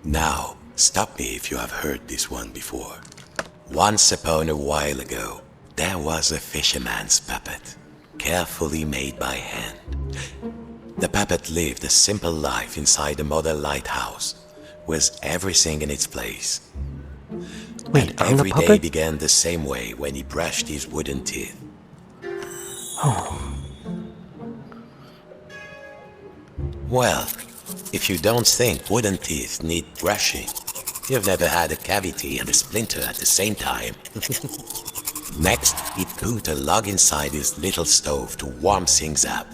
Now, stop me if you have heard this one before. Once upon a while ago, there was a fisherman's puppet, carefully made by hand. The puppet lived a simple life inside a model lighthouse, with everything in its place. Wait, And I'm the every day puppet? began the same way when he brushed his wooden teeth. Oh, Well, if you don't think wooden teeth need brushing, you've never had a cavity and a splinter at the same time. Next, he put a log inside his little stove to warm things up.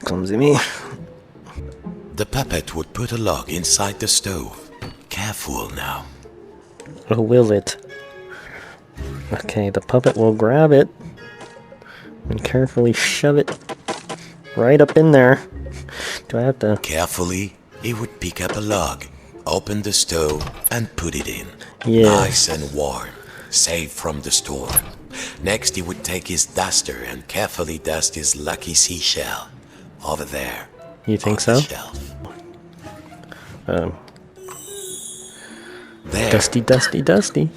clumsy me. The puppet would put a log inside the stove. Careful now. Or will it? Okay, the puppet will grab it and carefully shove it right up in there. Do I have to? Carefully, he would pick up a log, open the stove, and put it in. Yes. Nice and warm, safe from the storm. Next, he would take his duster and carefully dust his lucky seashell. Over there. You think on the so? shelf. There. Dusty, dusty, dusty.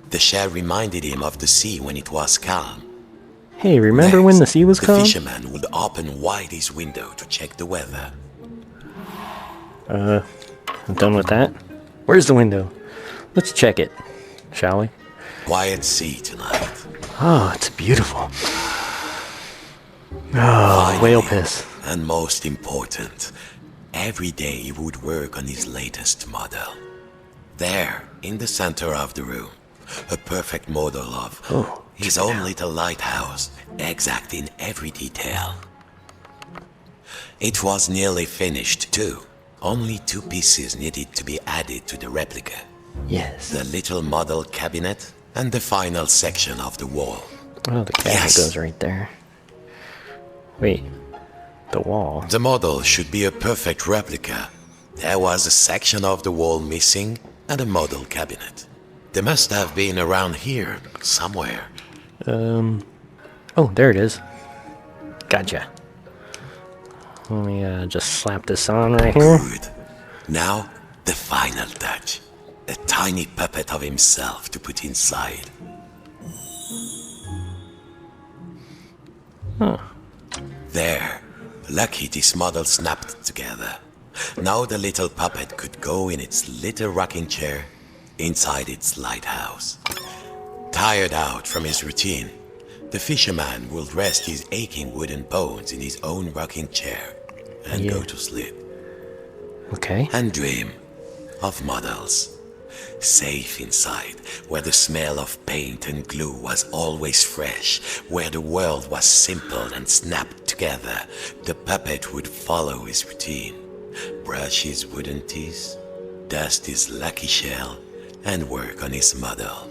The shell reminded him of the sea when it was calm. Hey, remember Next, when the sea was the calm? fisherman would open wide his window to check the weather. I'm done with that. Where's the window? Let's check it, shall we? Quiet sea tonight. Oh, it's beautiful. Oh, whale Finally, piss. And most important, every day he would work on his latest model. There, in the center of the room, a perfect model of his own little lighthouse, exact in every detail. It was nearly finished too. Only 2 pieces needed to be added to the replica. Yes. The little model cabinet and the final section of the wall. Oh, the cabinet Yes. goes right there. Wait, the wall. The model should be a perfect replica. There was a section of the wall missing and a model cabinet. They must have been around here, somewhere. Oh, there it is. Gotcha. Let me just slap this on right here. Good. Now, the final touch. A tiny puppet of himself to put inside. There. Lucky this model snapped together. Now the little puppet could go in its little rocking chair inside its lighthouse. Tired out from his routine, the fisherman will rest his aching wooden bones in his own rocking chair and go to sleep. Okay. And dream of models. Safe inside, where the smell of paint and glue was always fresh, where the world was simple and snapped together, the puppet would follow his routine. Brush his wooden teeth, dust his lucky shell, and work on his model.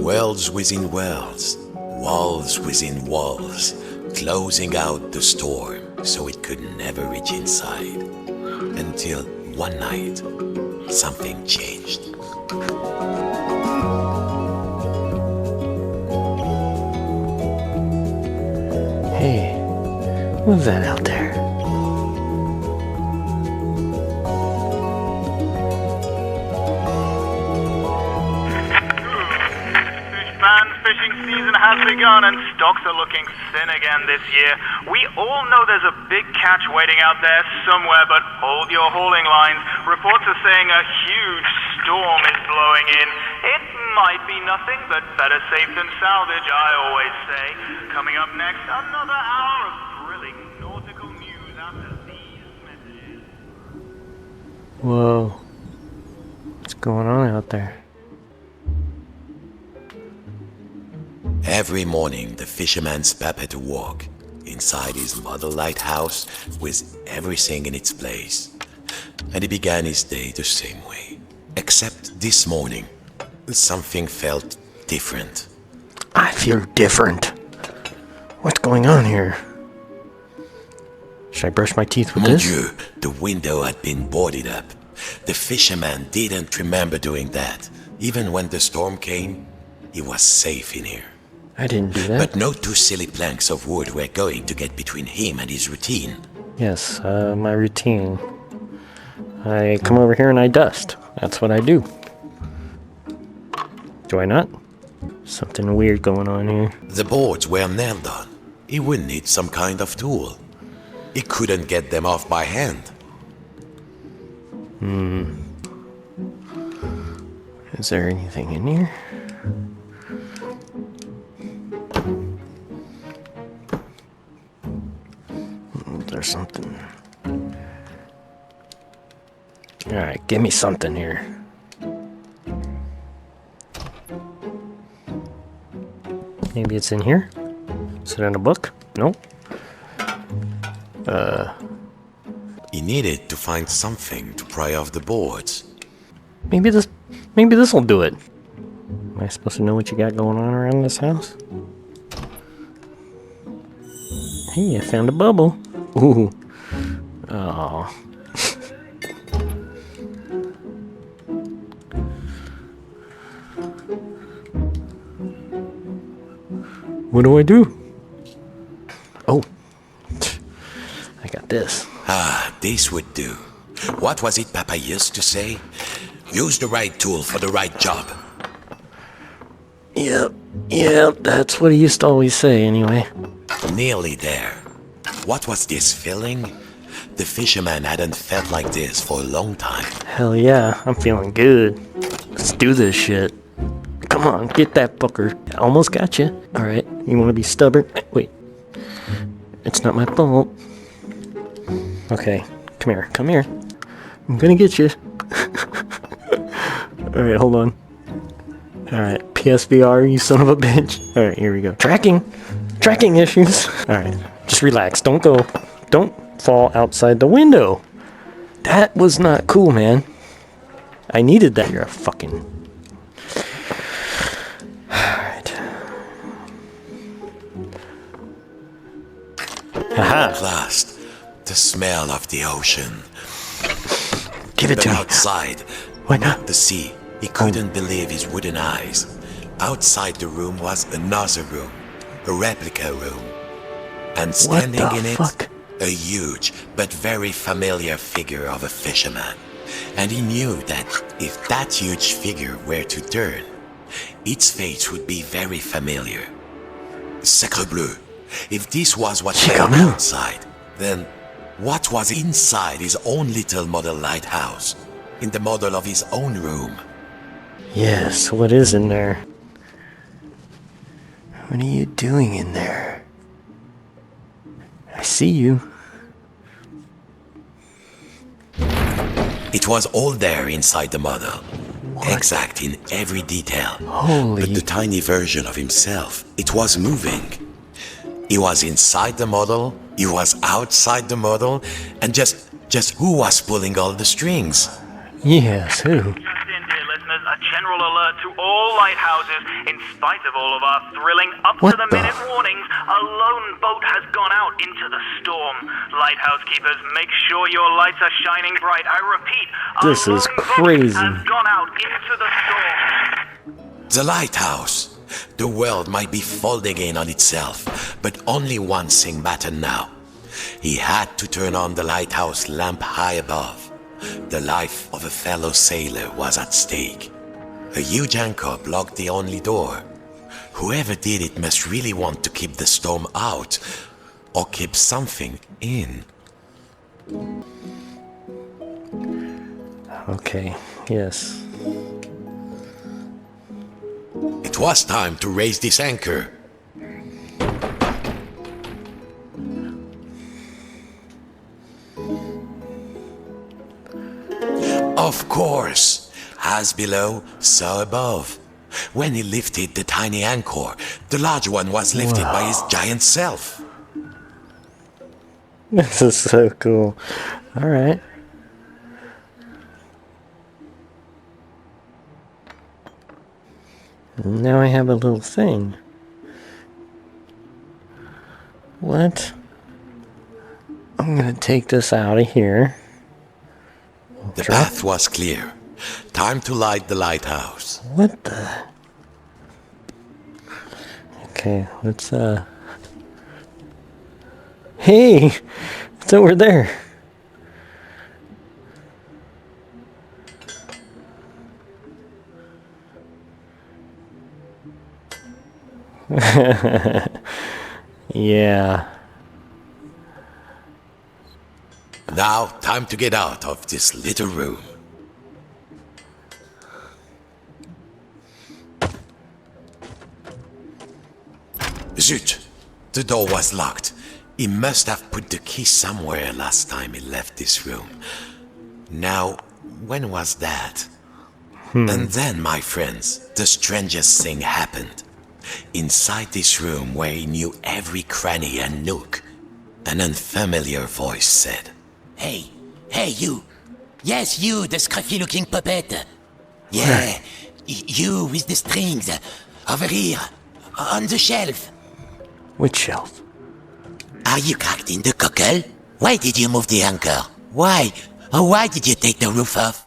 Worlds within worlds, walls within walls, closing out the storm so it could never reach inside. Until one night, something changed. Hey, what's that out there? Fishing season has begun and stocks are looking thin again this year. We all know there's a big catch waiting out there somewhere, but hold your hauling lines. Reports are saying a huge storm is blowing in. It might be nothing, but better safe than salvage, I always say. Coming up next, another hour of thrilling nautical news after these messages. Whoa. What's going on out there? Every morning, the fisherman's puppet awoke inside his model lighthouse with everything in its place. And he began his day the same way. Except this morning, something felt different. I feel different. What's going on here? Should I brush my teeth with Mon this? Dieu, the window had been boarded up. The fisherman didn't remember doing that. Even when the storm came, he was safe in here. I didn't do that. But no two silly planks of wood were going to get between him and his routine. Yes, my routine. I come over here and I dust. That's what I do. Do I not? Something weird going on here. The boards were nailed on. He would need some kind of tool. He couldn't get them off by hand. Is there anything in here? There's something. Alright, give me something here. Maybe it's in here? Is it in a book? No. He needed to find something to pry off the boards. Maybe this'll do it. Am I supposed to know what you got going on around this house? Hey, I found a bubble. Ooh. Oh. What do I do? Oh. I got this. Ah, this would do. What was it Papa used to say? Use the right tool for the right job. Yep, that's what he used to always say anyway. Nearly there. What was this feeling? The fisherman hadn't felt like this for a long time. Hell yeah, I'm feeling good. Let's do this shit. Come on, get that fucker. Almost got you. Alright, you want to be stubborn? Wait. It's not my fault. Okay, come here. I'm gonna get you. Alright, hold on. Alright, PSVR, you son of a bitch. Alright, here we go. Tracking issues. Alright, just relax. Don't fall outside the window. That was not cool, man. I needed that. You're a fucking... Alright. Aha! At last, the smell of the ocean. Give it But to me. outside, Why not not? the sea. He couldn't believe his wooden eyes. Outside the room was another room, a replica room. And standing the in it, fuck? a huge but very familiar figure of a fisherman. And he knew that if that huge figure were to turn, its face would be very familiar. Sacre bleu! If this was what Sacre lay bleu. outside, then what was inside his own little model lighthouse, in the model of his own room? Yes, what is in there? What are you doing in there? I see you. It was all there inside the model, exact in every detail. Holy... But the tiny version of himself, it was moving. He was inside the model, he was outside the model, and just who was pulling all the strings? Yes, who? Just in, dear listeners, a general alert to all lighthouses. In spite of all of our thrilling What up-to-the-minute the- warnings, a lone boat has gone out into the storm. Lighthouse keepers, make sure your lights are shining bright. I repeat, This a is lone crazy. boat has gone out into the storm. The lighthouse. The world might be folding in on itself, but only one thing mattered now. He had to turn on the lighthouse lamp high above. The life of a fellow sailor was at stake. A huge anchor blocked the only door. Whoever did it must really want to keep the storm out, or keep something in. Okay, yes. It was time to raise this anchor. Of course, as below, so above. When he lifted the tiny anchor, the large one was lifted by his giant self. This is so cool. Alright. Now I have a little thing. What? I'm gonna take this out of here. The path was clear. Time to light the lighthouse. What the? Okay, let's Hey! It's over there. Yeah. Now, time to get out of this little room. Zut! The door was locked. He must have put the key somewhere last time he left this room. Now, when was that? And then, my friends, the strangest thing happened. Inside this room where he knew every cranny and nook, an unfamiliar voice said, Hey, you. Yes, you, the scruffy-looking puppet. Yeah, you with the strings. Over here, on the shelf. Which shelf? Are you cracked in the cockle? Why did you move the anchor? Why? Why did you take the roof off?